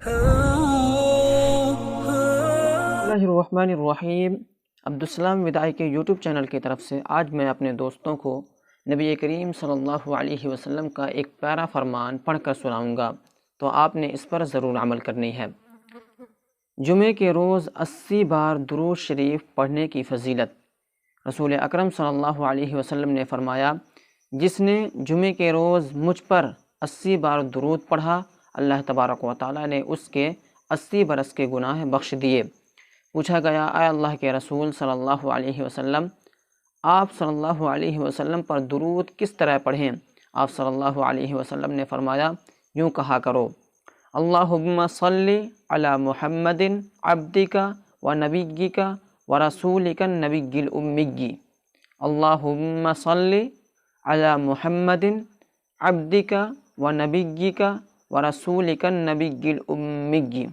بسم اللہ الرحمن الرحیم۔ عبدالسلام وداعی کے یوٹیوب چینل کی طرف سے آج میں اپنے دوستوں کو نبی کریم صلی اللہ علیہ وسلم کا ایک پیارا فرمان پڑھ کر سناؤں گا، تو آپ نے اس پر ضرور عمل کرنی ہے۔ جمعے کے روز 80 بار درود شریف پڑھنے کی فضیلت۔ رسول اکرم صلی اللہ علیہ وسلم نے فرمایا، جس نے جمعے کے روز مجھ پر 80 بار درود پڑھا، اللہ تبارک و تعالیٰ نے اس کے 80 برس کے گناہ بخش دیے۔ پوچھا گیا، اے اللہ کے رسول صلی اللہ علیہ وسلم، آپ صلی اللہ علیہ وسلم پر درود کس طرح پڑھیں؟ آپ صلی اللہ علیہ وسلم نے فرمایا، یوں کہا کرو، اللہم صلی علی محمد عبدک و نبیک و رسولک النبی الامی۔ اللہم صلی علی محمد عبدک و نبیک و رسولک النبی الامی۔